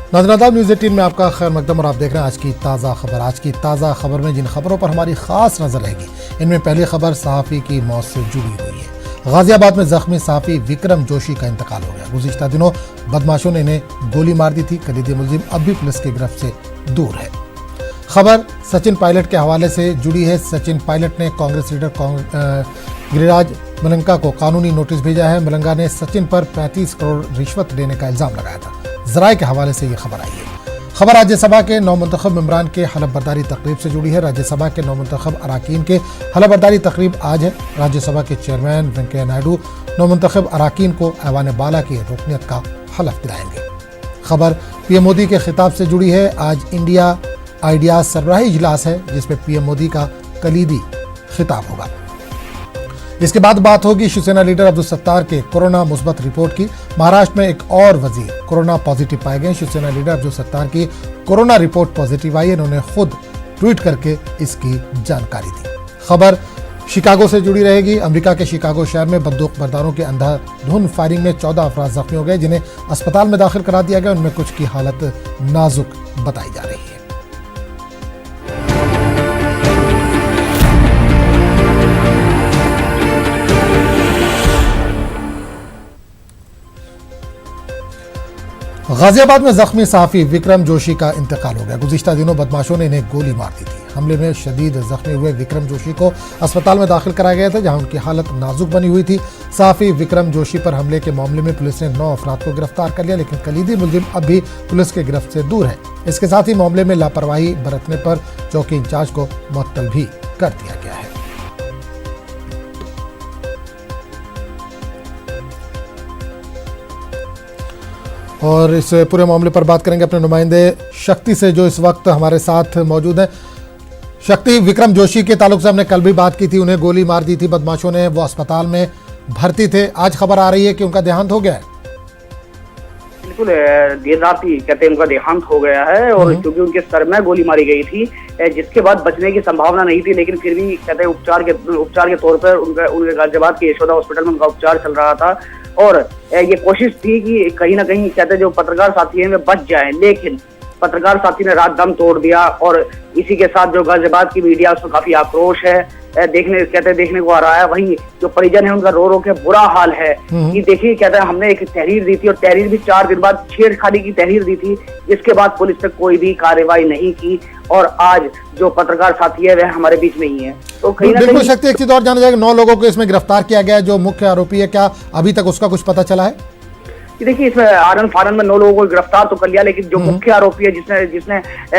नाज़रीन न्यूज़ 18 में आपका खैर मकदम और आप देख रहे हैं आज की ताज़ा खबर। आज की ताज़ा खबर में जिन खबरों पर हमारी खास नजर रहेगी, इनमें पहली खबर सहाफ़ी की मौत से जुड़ी हुई है। गाजियाबाद में जख्मी सहाफ़ी विक्रम जोशी का इंतकाल हो गया। गुज़िश्ता दिनों बदमाशों ने इन्हें गोली मार दी थी। कलीदी मुलजिम अब भी पुलिस की गिरफ्त से दूर है। खबर सचिन पायलट के हवाले से जुड़ी है। सचिन पायलट ने कांग्रेस लीडर गिरिराज मलंका को कानूनी नोटिस भेजा है। मलंका ने सचिन पर 35 करोड़ रिश्वत देने का इल्जाम लगाया था। जराए के हवाले से ये खबर आई है। खबर राज्यसभा के नौमुंतखब मेंबरान के हलफ बर्दारी तकरीब से जुड़ी है। राज्यसभा के नौमुंतखब अराकीन के हलफ बर्दारी तकरीब आज है। राज्यसभा के चेयरमैन वेंकैया नायडू नौमुंतखब अराकीन को ऐवान बाला की रुकनियत का हलफ दिलाएंगे। खबर पीएम मोदी के खिताब से जुड़ी है। आज इंडिया आइडियाज सरबराही इजलास है, जिसमें पीएम मोदी का कलीदी खिताब होगा। इसके बाद बात होगी शिवसेना लीडर अब्दुल सत्तार के कोरोना मुस्बत रिपोर्ट की। महाराष्ट्र में एक और वजीर कोरोना पॉजिटिव पाए गए। शिवसेना लीडर अब्दुल सत्तार की कोरोना रिपोर्ट पॉजिटिव आई है। उन्होंने खुद ट्वीट करके इसकी जानकारी दी। खबर शिकागो से जुड़ी रहेगी। अमेरिका के शिकागो शहर में बंदूक बरदारों के अंधाधुंध फायरिंग में 14 अफराद जख्मी हो गए, जिन्हें अस्पताल में दाखिल करा दिया गया। उनमें कुछ की हालत नाजुक बताई जा रही है। गाजियाबाद में जख्मी सहाफ़ी विक्रम जोशी का इंतकाल हो गया। गुज़िश्ता दिनों बदमाशों ने इन्हें गोली मार दी थी। हमले में शदीद जख्मी हुए विक्रम जोशी को अस्पताल में दाखिल कराया गया था, जहां उनकी हालत नाजुक बनी हुई थी। सहाफ़ी विक्रम जोशी पर हमले के मामले में पुलिस ने 9 अफराद को गिरफ्तार कर लिया, लेकिन कलीदी मुलजिम अब भी पुलिस की गिरफ्त से दूर है। इसके साथ ही मामले में लापरवाही बरतने पर चौकी इंचार्ज को मुअत्तल भी कर दिया गया है। और इस पूरे मामले पर बात करेंगे अपने नुमाइंदे शक्ति से, जो इस वक्त हमारे साथ मौजूद हैं। शक्ति, विक्रम जोशी के ताल्लुक से हमने कल भी बात की थी। उन्हें गोली मार दी थी बदमाशों ने, वो अस्पताल में भर्ती थे। आज खबर आ रही है कि उनका देहांत हो गया है। बिल्कुल, देर रात ही कहते हैं उनका देहांत हो गया है। और क्योंकि उनके सर में गोली मारी गई थी, जिसके बाद बचने की संभावना नहीं थी, लेकिन फिर भी कहते हैं उपचार के तौर पर उनके गाजियाबाद के यशोदा हॉस्पिटल में उनका उपचार चल रहा था। और ये कोशिश थी कि कहीं ना कहीं कहते हैं जो पत्रकार साथी हैं वे बच जाएं, लेकिन पत्रकार साथी ने रात दम तोड़ दिया। और इसी के साथ जो गाजियाबाद की मीडिया उसमें काफी आक्रोश है देखने को आ रहा है। वहीं जो परिजन है उनका रो रो के बुरा हाल है कि देखिए, कहते हैं हमने एक तहरीर दी थी और तहरीर भी 4 दिन बाद छेड़खानी की तहरीर दी थी, जिसके बाद पुलिस ने कोई भी कार्रवाई नहीं की। और आज जो पत्रकार साथी है वह हमारे बीच में ही है। तो कहीं ना बिल्कुल शक्ति, एक चीज और जाना जाएगा, 9 लोगों को इसमें गिरफ्तार किया गया है। जो मुख्य आरोपी है, क्या अभी तक उसका कुछ पता चला है? देखिए, इसमें आनंद फानन में 9 लोगों को गिरफ्तार तो कर लिया, लेकिन जो मुख्य आरोपी है जिसने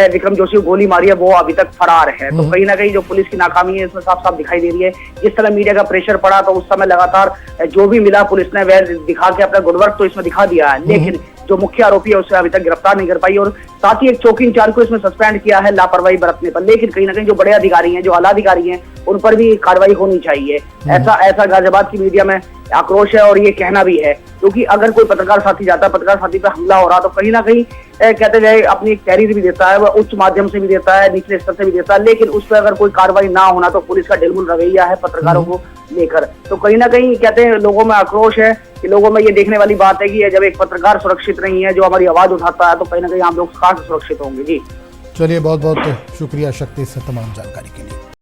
विक्रम जोशी को गोली मारी है, वो अभी तक फरार है। तो कहीं ना कहीं जो पुलिस की नाकामी है इसमें साफ साफ दिखाई दे रही है। जिस तरह मीडिया का प्रेशर पड़ा, तो उस समय लगातार जो भी मिला पुलिस ने वह दिखा के अपना गुडवर्क तो इसमें दिखा दिया है, लेकिन जो मुख्य आरोपी है उसे अभी तक गिरफ्तार नहीं कर पाई। और साथ ही एक चौकी इंचार्ज को इसमें सस्पेंड किया है लापरवाही बरतने पर। लेकिन कहीं ना कहीं जो बड़े अधिकारी हैं, जो आला अधिकारी हैं, उन पर भी कार्रवाई होनी चाहिए। ऐसा गाजियाबाद की मीडिया में आक्रोश है और ये कहना भी है, क्योंकि अगर कोई पत्रकार साथी जाता है, पत्रकार साथी पर हमला हो रहा, तो कहीं ना कहीं कहते हैं अपनी एक तहरीर भी देता है, वह उच्च माध्यम से भी देता है, निचले स्तर से भी देता है, लेकिन उस पर अगर कोई कार्रवाई ना होना तो पुलिस का ढिलमुल रवैया है पत्रकारों को लेकर। तो कहीं ना कहीं कहते हैं लोगों में आक्रोश है कि लोगों में ये देखने वाली बात है कि जब एक पत्रकार सुरक्षित नहीं है, जो हमारी आवाज उठाता है, तो कहीं ना कहीं हम लोग कहाँ से सुरक्षित होंगे। जी चलिए, बहुत बहुत शुक्रिया शक्ति से तमाम जानकारी के लिए।